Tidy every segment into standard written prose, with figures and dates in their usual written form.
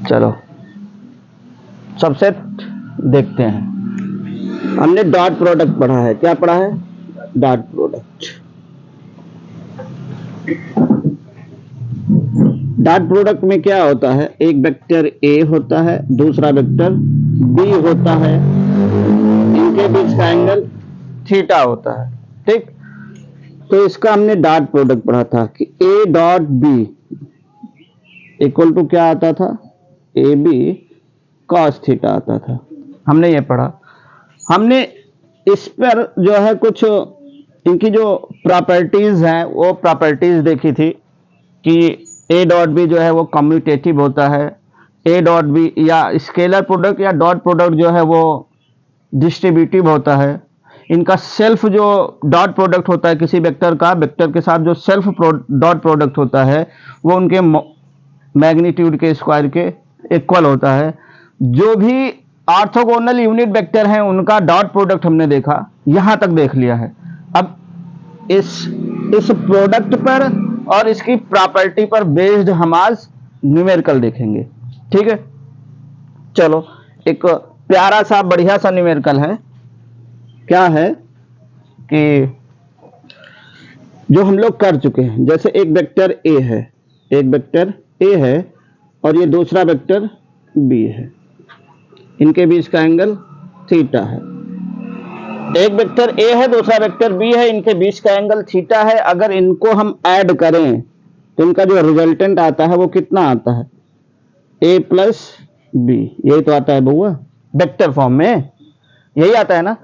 चलो सबसेट देखते हैं। हमने डॉट प्रोडक्ट पढ़ा है, क्या पढ़ा है? Dot product. डॉट प्रोडक्ट में क्या होता है? एक वेक्टर ए होता है, दूसरा वेक्टर बी होता है, इनके बीच का एंगल थीटा होता है। ठीक, तो इसका हमने डॉट प्रोडक्ट पढ़ा था कि A dot B equal to क्या आता था? ए बी कॉस थीटा आता था। हमने ये पढ़ा। हमने इस पर जो है कुछ इनकी जो प्रॉपर्टीज हैं वो प्रॉपर्टीज देखी थी कि ए डॉट बी जो है वो कम्यूटेटिव होता है, ए डॉट बी या स्केलर प्रोडक्ट या डॉट प्रोडक्ट जो है वो डिस्ट्रीब्यूटिव होता है। इनका सेल्फ जो डॉट प्रोडक्ट होता है किसी वेक्टर का, वेक्टर के साथ जो सेल्फ डॉट प्रोडक्ट होता है वो उनके मैग्नीट्यूड के स्क्वायर के इक्वल होता है। जो भी ऑर्थोगोनल यूनिट वेक्टर हैं उनका डॉट प्रोडक्ट हमने देखा, यहां तक देख लिया है। अब इस प्रोडक्ट पर और इसकी प्रॉपर्टी पर बेस्ड हम आज न्यूमेरिकल देखेंगे। ठीक है, चलो एक प्यारा सा बढ़िया सा न्यूमेरिकल है। क्या है कि जो हम लोग कर चुके हैं, जैसे एक वेक्टर ए है, एक वेक्टर ए है और ये दूसरा वेक्टर बी है, इनके बीच का एंगल थीटा है। एक वेक्टर ए है, दूसरा वेक्टर बी है, इनके बीच का एंगल थीटा है। अगर इनको हम ऐड करें तो इनका जो रिजल्टेंट आता है वो कितना आता है? ए प्लस बी, यही तो आता है बउआ, वेक्टर फॉर्म में यही आता है ना।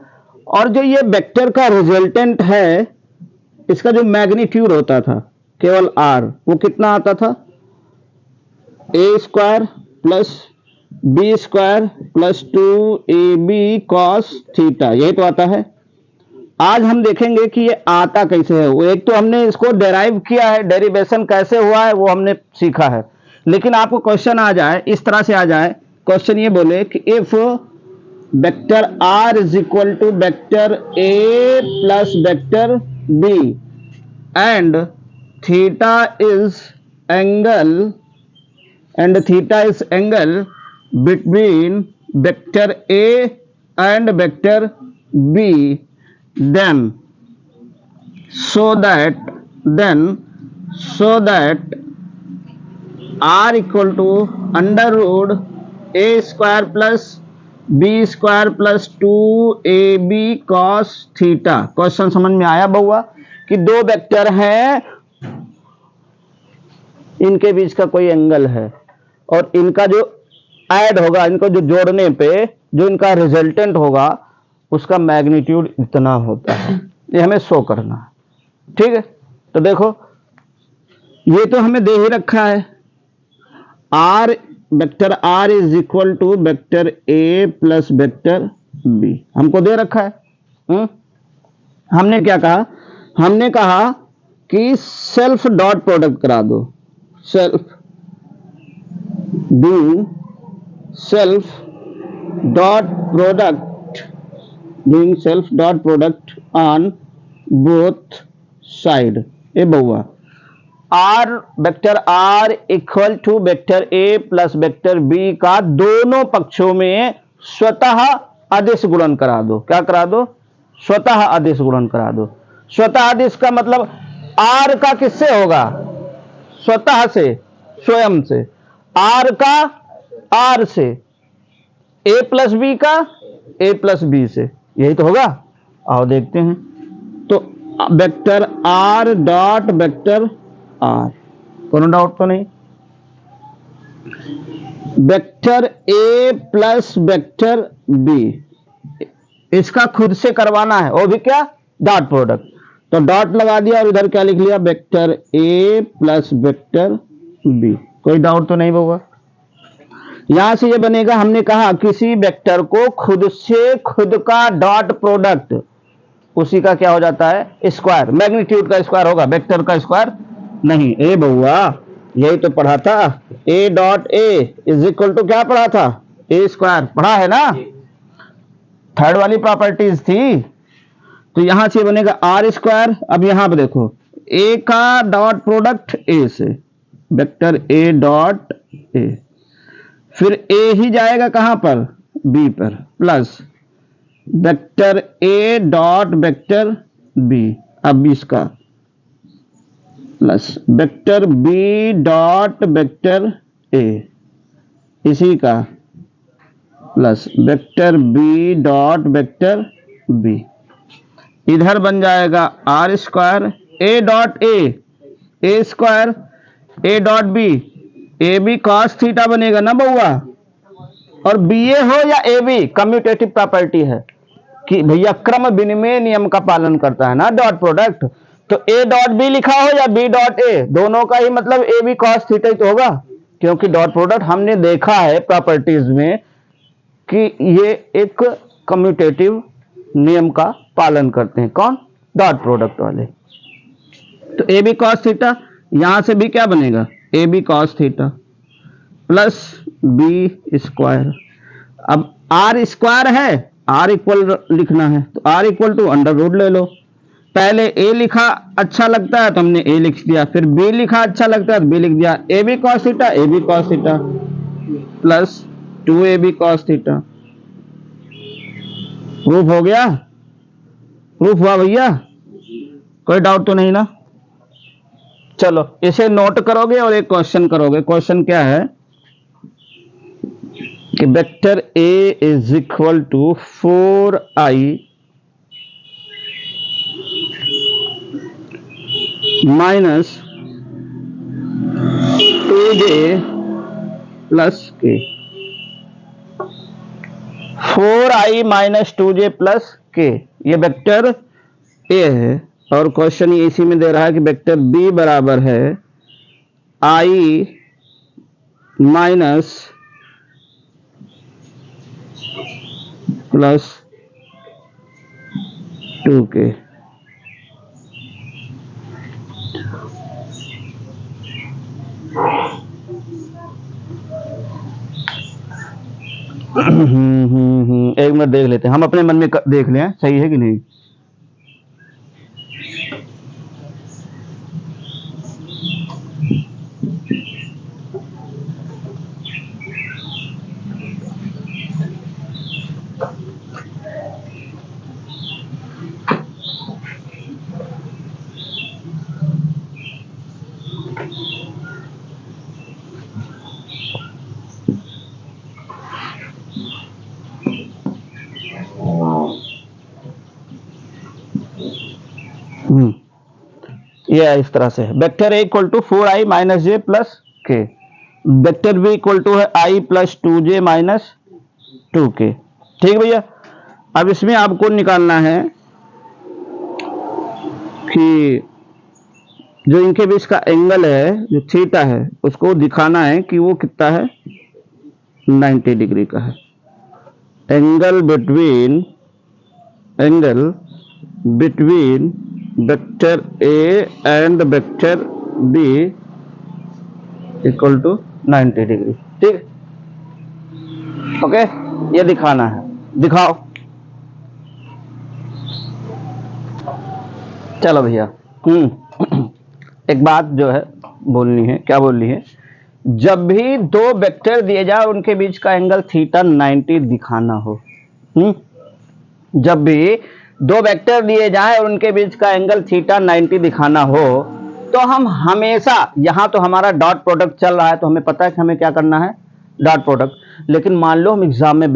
और जो ये वेक्टर का रिजल्टेंट है इसका जो मैग्नीट्यूड होता था केवल आर, वो कितना आता था? A square plus B square plus 2ab cos theta, यही तो आता है। आज हम देखेंगे कि ये आता कैसे है। वो एक तो हमने इसको डेराइव किया है, डेरिवेशन कैसे हुआ है वो हमने सीखा है। लेकिन आपको क्वेश्चन आ जाए, इस तरह से आ जाए, क्वेश्चन ये बोले कि if vector R is equal to vector A plus vector B and theta is angle between vector A and vector B, then so that R equal to under root A square plus B square plus 2ab cos theta। Question समझ में आया बउआ कि दो vector हैं, इनके बीच का कोई एंगल है और इनका जो ऐड होगा, इनको जो जोड़ने पे जो इनका रिजल्टेंट होगा उसका मैग्नीट्यूड इतना होता है। ये हमें शो करना है। ठीक है, तो देखो ये तो हमें दे ही रखा है, R vector R is equal to vector A plus vector B, हमको दे रखा है। हमने क्या कहा? हमने कहा कि सेल्फ डॉट प्रोडक्ट करा दो, self do self dot product on both side। ए बउआ, R vector R equal to vector A plus vector B का दोनों पक्षों में स्वतः अदिश गुणन करा दो। क्या करा दो? स्वतः अदिश गुणन करा दो। स्वतः अदिश का मतलब आर का किससे होगा? स्वतः से, स्वयं से। आर का आर से, ए प्लस बी का ए प्लस बी से, यही तो होगा। आओ देखते हैं। तो vector R dot vector R, कोनो डाउट तो नहीं? Vector A plus vector B, इसका खुद से करवाना है, वो भी क्या? Dot product. तो डॉट लगा दिया और इधर क्या लिख लिया? Vector A plus vector B. कोई डाउट तो नहीं होगा? यहां से ये बनेगा, हमने कहा किसी वेक्टर को खुद से खुद का डॉट प्रोडक्ट, उसी का क्या हो जाता है? स्क्वायर, मैग्नीट्यूड का स्क्वायर होगा, वेक्टर का स्क्वायर नहीं। ए बउआ, यही तो पढ़ा था, A dot A is equal to क्या पढ़ा था? ए स्क्वायर, पढ़ा है ना? थर्ड वाली प्रॉपर्टीज थी। तो यहां से बनेगा आर स्क्वायर। अब यहां पर देखो, ए का डॉट प्रोडक्ट ए से, वेक्टर ए डॉट ए, फिर ए ही जाएगा कहां पर, बी पर, plus vector A dot vector B, अब इसका plus vector B dot vector A, इसी का plus vector B dot vector B, इधर बन जाएगा R square A dot A square A dot B, A B cos theta बनेगा ना बउआ, और बी ए हो या ए बी, कम्यूटेटिव प्रॉपर्टी है कि भैया क्रम विनिमय नियम का पालन करता है ना डॉट प्रोडक्ट, तो ए डॉट बी लिखा हो या बी डॉट ए, दोनों का ही मतलब ए बी कॉस थीटा ही तो होगा, क्योंकि डॉट प्रोडक्ट हमने देखा है प्रॉपर्टीज में कि ये एक कम्यूटेटिव नियम का पालन करते हैं, कौन, डॉट प्रोडक्ट वाले। तो ए बी कॉस थीटा, यहां से भी क्या बनेगा, A B cos theta plus B square, अब आर स्क्वायर है, आर इक्वल लिखना है तो R equal to under root ले लो, पहले ए लिखा अच्छा लगता है तो हमने ए लिख दिया, फिर बी लिखा अच्छा लगता है तो बी लिख दिया, A B cos theta plus 2ab cos theta, proof हो गया, प्रूफ हुआ भैया, कोई डाउट तो नहीं ना। चलो इसे नोट करोगे और एक क्वेश्चन करोगे, क्वेश्चन क्या है कि vector A is equal to 4i minus 2j plus K, 4i minus 2j plus के, ये वेक्टर ए है, और क्वेश्चन ये इसी में दे रहा है कि वेक्टर बी बराबर है i माइनस प्लस 2k, एक मिनट देख लेते हैं, हम अपने मन में देख लें सही है कि नहीं। ये इस तरह से है, vector A equal to 4i minus J plus K, vector B equal to है i plus 2j minus 2k, ठीक भैया। अब इसमें आपको निकालना है कि जो इनके बीच का एंगल है जो थीटा है उसको दिखाना है कि वो कितना है, 90 डिग्री का है, angle between vector A and vector B equal to 90 degree, ठीक, ओके, ये दिखाना है, दिखाओ। चलो भैया, एक बात जो है बोलनी है, क्या बोलनी है, जब भी दो वेक्टर दिए जाए उनके बीच का एंगल थीटा 90 दिखाना हो, जब भी दो वेक्टर दिए जाए और उनके बीच का एंगल थीटा 90 दिखाना हो तो हम हमेशा, यहां तो हमारा डॉट प्रोडक्ट चल रहा है तो हमें पता है कि हमें क्या करना है, डॉट प्रोडक्ट, लेकिन मान लो हम एग्जाम में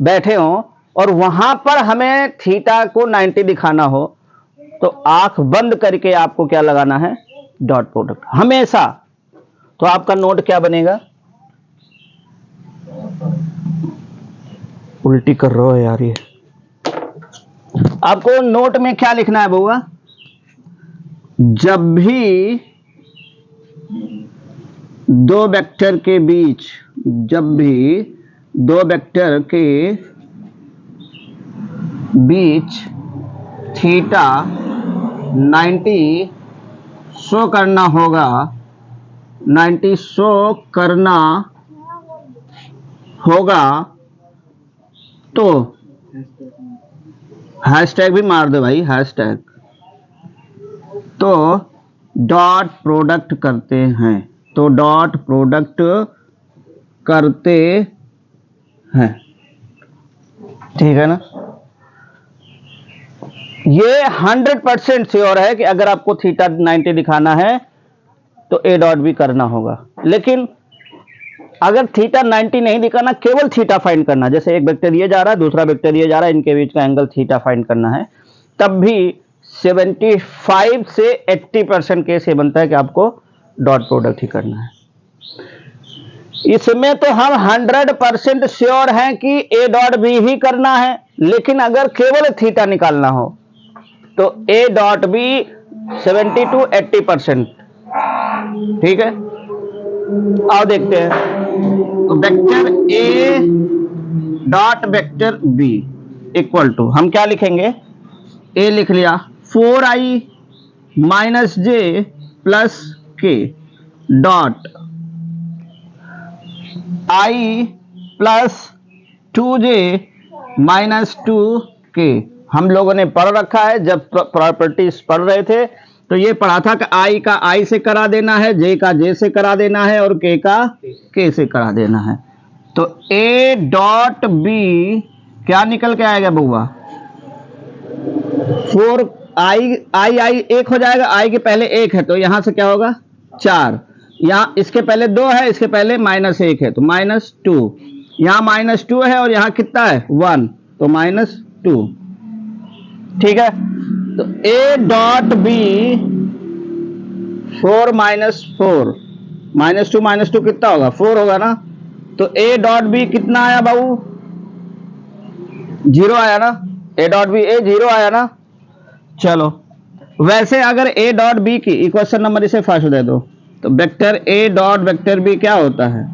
बैठे हों और वहां पर हमें थीटा को 90 दिखाना हो तो आंख बंद करके आपको क्या लगाना है, डॉट प्रोडक्ट हमेशा। तो आपका नोट क्या बनेगा, उल्टी कर रहे हो यार, ये आपको नोट में क्या लिखना है बउआ, जब भी दो वेक्टर के बीच, जब भी दो वेक्टर के बीच थीटा 90 शो करना होगा, 90 शो करना होगा तो हैशटैग भी मार दो भाई, हैशटैग, तो डॉट प्रोडक्ट करते हैं, तो डॉट प्रोडक्ट करते हैं, ठीक है ना। ये 100% श्योर है कि अगर आपको थीटा 90 दिखाना है तो ए डॉट भी करना होगा, लेकिन अगर थीटा 90 नहीं दिखाना, केवल थीटा फाइंड करना, जैसे एक वेक्टर ये जा रहा है, दूसरा वेक्टर ये जा रहा है, इनके बीच का एंगल थीटा फाइंड करना है, तब भी 75 से 80% केस ये बनता है कि आपको डॉट प्रोडक्ट ही करना है। इसमें तो हम 100% श्योर हैं कि ए डॉट बी ही करना है, लेकिन अगर केवल थीटा निकालना हो तो ए डॉट बी 70 to 80%, ठीक है। आओ देखते हैं, तो vector A dot vector B equal to, हम क्या लिखेंगे, ए लिख लिया 4i minus J plus K dot i plus 2j minus 2k। हम लोगों ने पढ़ रखा है, जब प्रॉपर्टीज पढ़ रहे थे तो ये पढ़ा था कि i का i से करा देना है, j का j से करा देना है और k का k से करा देना है। तो a डॉट b क्या निकल के आएगा बुआ, 4 i एक हो जाएगा, i के पहले एक है तो यहां से क्या होगा 4, यहाँ इसके पहले 2 है, इसके पहले -1 है तो -2, यहाँ -2 है और यहाँ कितना है 1 तो -2, ठीक है। तो a डॉट b 4 -4 -2 कितना होगा 4 होगा ना, तो a डॉट b कितना आया बाबू 0 आया ना, a डॉट b 0 आया ना। चलो वैसे अगर a डॉट b की इक्वेशन नंबर इसे फर्स्ट दे दो, तो vector a dot vector b क्या होता है,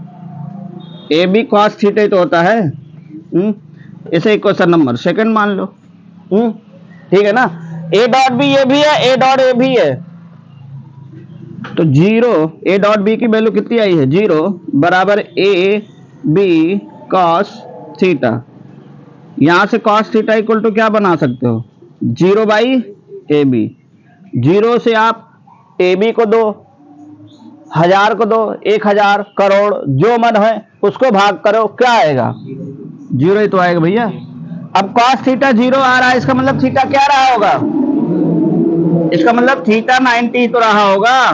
ए बी कॉस थीटा तो होता है, इसे इक्वेशन नंबर सेकंड मान लो, ठीक है ना। a डॉट b ये भी है, a डॉट a भी है, तो 0 a डॉट b की वैल्यू कितनी आई है 0 बराबर a b कॉस थीटा। यहां से कॉस थीटा इक्वल टू क्या बना सकते हो 0 बाई ए बी, 0 से आप ए बी को दो, 1000 को दो, 1000, करोड़, जो मन है उसको भाग करो, क्या आएगा 0 ही तो आएगा भैया। अब कॉस थीटा 0 आ रहा है, इसका मतलब थीटा क्या रहा होगा, इसका मतलब थीटा 90 तो रहा होगा,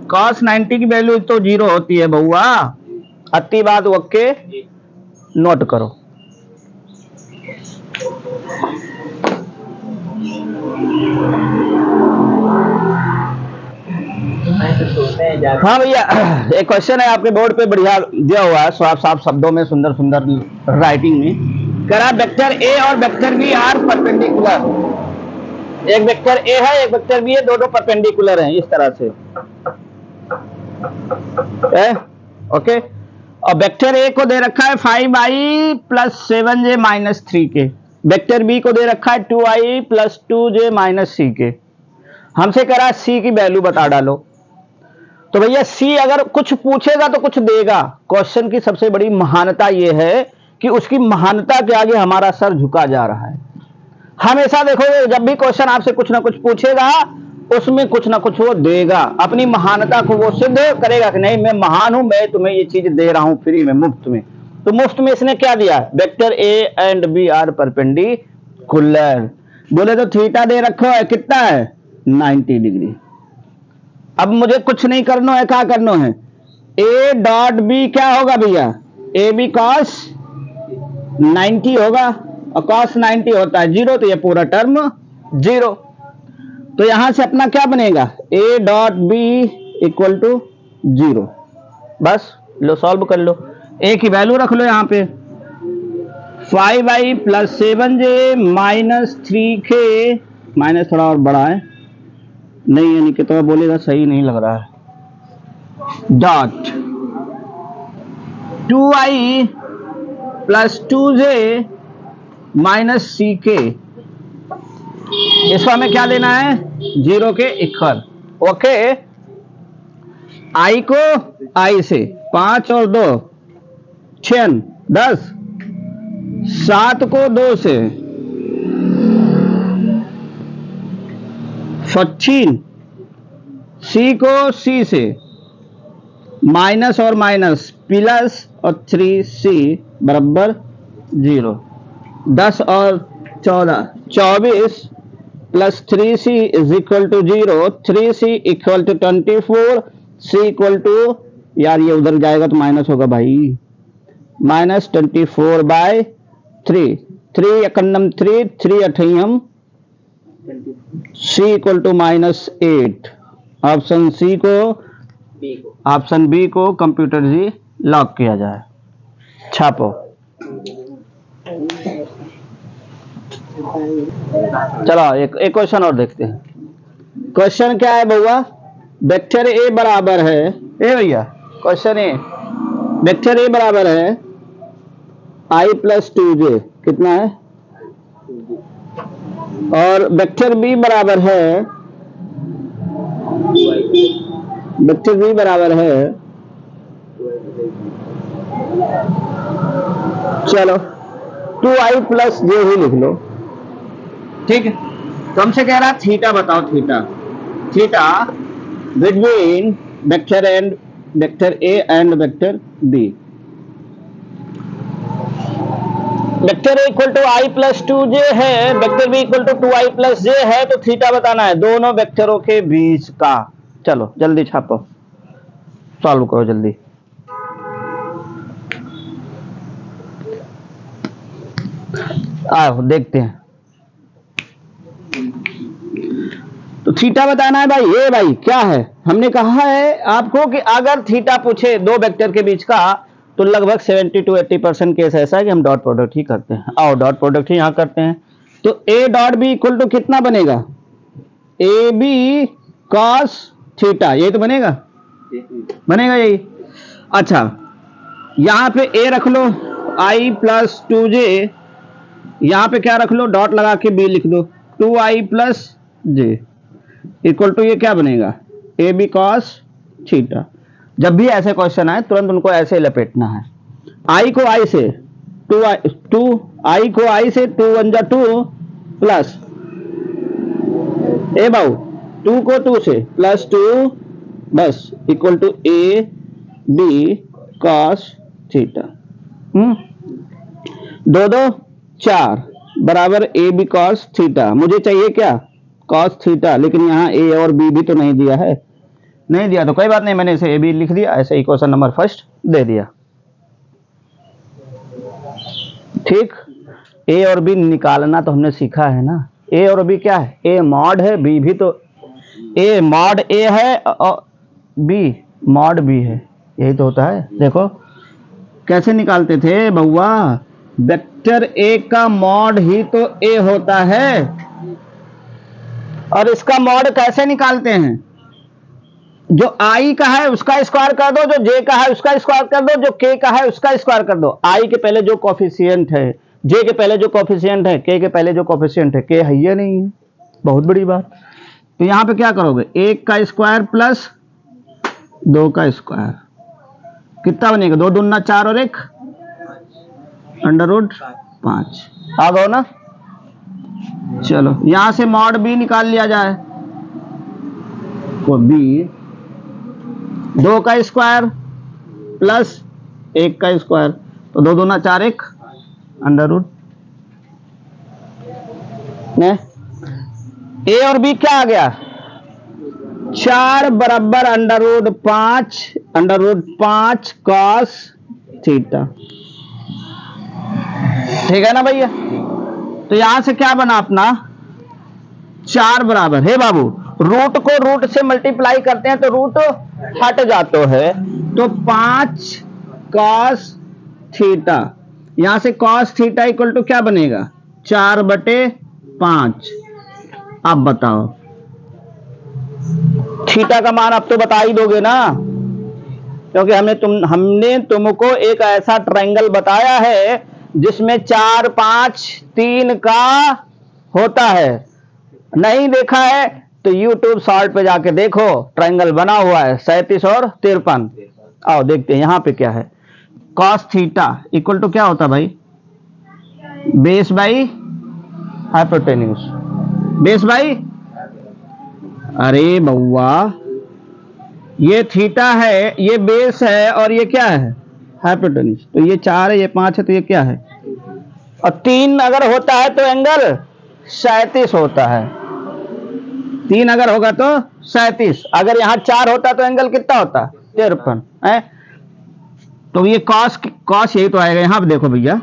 कॉस 90 की वैल्यू तो 0 होती है बउआ, अति बात ओके नोट करो। हाँ भैया, एक क्वेश्चन है आपके बोर्ड पे बढ़िया दिया हुआ है, साफ साफ शब्दों में, सुंदर सुंदर राइटिंग में करा, वेक्टर ए और वेक्टर बी आर परपेंडिकुलर, एक वेक्टर ए है एक वेक्टर बी है, दोनों परपेंडिकुलर हैं इस तरह से, ओके। और वेक्टर ए को दे रखा है 5i plus 7j minus 3k, vector B को दे रखा है 2i plus 2j minus ck, हमसे करा c की वैल्यू बता डालो। तो भैया सी अगर कुछ पूछेगा तो कुछ देगा, क्वेश्चन की सबसे बड़ी महानता यह है कि उसकी महानता के आगे हमारा सर झुका जा रहा है। हमेशा देखोगे जब भी क्वेश्चन आपसे कुछ ना कुछ पूछेगा उसमें कुछ ना कुछ वो देगा, अपनी महानता को वो सिद्ध करेगा कि नहीं मैं महान हूं, मैं तुम्हें ये चीज दे रहा हूं फ्री में, मुफ्त में। तो मुफ्त में इसने क्या दिया, vector A and B are perpendicular, बोले तो थीटा दे रखो है कितना है 90 डिग्री। अब मुझे कुछ नहीं करना है, क्या करना है, ए डॉट बी क्या होगा भैया, ए बी कॉस 90 होगा, और कॉस 90 होता है 0, तो ये पूरा टर्म 0। तो यहां से अपना क्या बनेगा, A dot B equal to 0, बस लो सॉल्व कर लो, ए की वैल्यू रख लो यहां पे 5i plus 7j minus 3k, minus थोड़ा और बड़ा है नहीं, यानी कि तो बोलेगा सही नहीं लग रहा है, dot 2i plus 2j minus ck, इसको हमें क्या लेना है 0 के इक्वल, ओके। i को i से 5 और 2 6 10, 7 को 2 से 14, सी को सी से माइनस और माइनस प्लस और 3c बराबर 0। 10 और 14 24 plus 3c is equal to 0। 3c equal to 24। c equal to, यार ये उधर जाएगा तो माइनस होगा भाई, माइनस 24/3। 3 एकन्नम 3, 3 अठैयम, c equal to -8। Option C को, ऑप्शन बी को कंप्यूटर जी लॉक किया जाए। छापो। चलो एक क्वेश्चन और देखते हैं। क्वेश्चन क्या है बउआ? वेक्टर ए बराबर है, ए भैया क्वेश्चन ए, वेक्टर ए बराबर है i प्लस 2j, कितना है? और वेक्टर बी बराबर है, वेक्टर बी बराबर है, चलो 2i प्लस जे ही लिख लो, ठीक है। तो हमसे कह रहा थीटा बताओ, theta, theta between vector A and vector B. Vector A equal to I plus 2j है, vector B equal to 2i plus J है, तो थीटा बताना है दोनों वेक्टरों के बीच का। चलो जल्दी छापो, सॉल्व करो जल्दी। आओ देखते हैं। तो थीटा बताना है भाई। ये भाई क्या है, हमने कहा है आपको कि अगर थीटा पूछे दो वेक्टर के बीच का तो लगभग 70 to 80% केस ऐसा है कि हम डॉट प्रोडक्ट ही करते हैं। आओ डॉट प्रोडक्ट ही यहां करते हैं। तो A dot B equal to कितना बनेगा? ए बी कॉस थीटा, ये तो बनेगा, बनेगा यही। अच्छा यहां पे ए रख लो i प्लस 2j, यहां पे क्या रख लो, डॉट लगा के b लिख दो, 2i plus j equal to ये क्या बनेगा? A B cos theta. जब भी ऐसे क्वेश्चन आए तुरंत उनको ऐसे लपेटना है। आई को आई से 2 आई को आई से 2 1 जा 2 प्लस ए बाऊ 2 को 2 से प्लस 2 बस equal to A B cos theta. 2 2 4 बराबर ए बी कॉस थीटा। मुझे चाहिए क्या? कॉस थीटा, लेकिन यहाँ ए और बी भी तो नहीं दिया है। नहीं दिया तो कोई बात नहीं, मैंने इसे ए बी लिख दिया, ऐसे ही क्वेश्चन नंबर फर्स्ट दे दिया। ठीक, ए और बी निकालना तो हमने सीखा है ना। ए और बी क्या है? ए मॉड है, बी भी तो, ए मॉड ए है और बी मॉड बी है, यही तो होता है। देखो कैसे निकालते थे बउआ, वेक्टर ए का मॉड ही तो ए होता है, और इसका मॉड कैसे निकालते हैं? जो i का है उसका स्क्वायर कर दो, जो j का है उसका स्क्वायर कर दो, जो k का है उसका स्क्वायर कर दो। i के पहले जो कोफिशिएंट है, j के पहले जो कोफिशिएंट है, k के पहले जो कोफिशिएंट है, k है या नहीं है, बहुत बड़ी बात। तो यहां पे क्या करोगे, 1 का स्क्वायर प्लस 2 का स्क्वायर, कितना बनेगा? 2 दूना 4 और 1 अंडर रूट 5 आ गए ना। चलो यहां से मॉड बी निकाल लिया जाए, तो बी 2 का स्क्वायर प्लस 1 का स्क्वायर, तो 2 दूना 4 1 अंडर रूट। ए और बी क्या आ गया? 4 बराबर अंडर रूट 5 कॉस थीटा। ठीक है ना भैया? तो यहां से क्या बना अपना? 4 बराबर है बाबू, रूट को रूट से मल्टीप्लाई करते हैं तो रूट हट जाता है, तो 5 कॉस थीटा। यहां से कॉस थीटा इक्वल टू क्या बनेगा? 4/5। अब बताओ थीटा का मान अब तो बता ही दोगे ना, क्योंकि हमने तुमको एक ऐसा ट्रायंगल बताया है जिसमें 4 5 3 का होता है। नहीं देखा है तो YouTube शॉर्ट पे जाके देखो, ट्रायंगल बना हुआ है 37 और 53। आओ देखते हैं यहां पे क्या है। कॉस थीटा इक्वल टू क्या होता भाई? Base by hypotenuse, base by, अरे बउआ ये थीटा है, ये बेस है, और ये क्या है, हाइपोटेन्यूज। तो ये 4 है, ये 5 है, तो ये क्या है, और 3 अगर होता है तो एंगल 37 होता है। 3 अगर होगा तो 37, अगर यहाँ 4 होता तो एंगल कितना होता, 53 है। तो ये कॉस कॉस यही तो आएगा यहाँ पे, देखो भैया।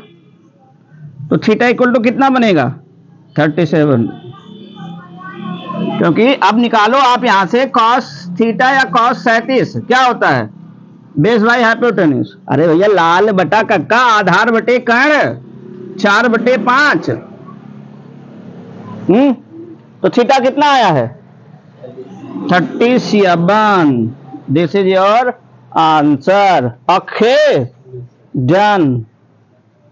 तो थीटा इक्वल टू कितना बनेगा, 37, क्योंकि अब निकालो आप यहां से कॉस थीटा या कॉस 37 क्या होता है, बेस बाई हाइपोटेन्यूज। अरे भैया लाल बटा कक्का आधार बटे कर्ण 4/5। तो थीटा कितना आया है, 37। This is your answer. Okay done.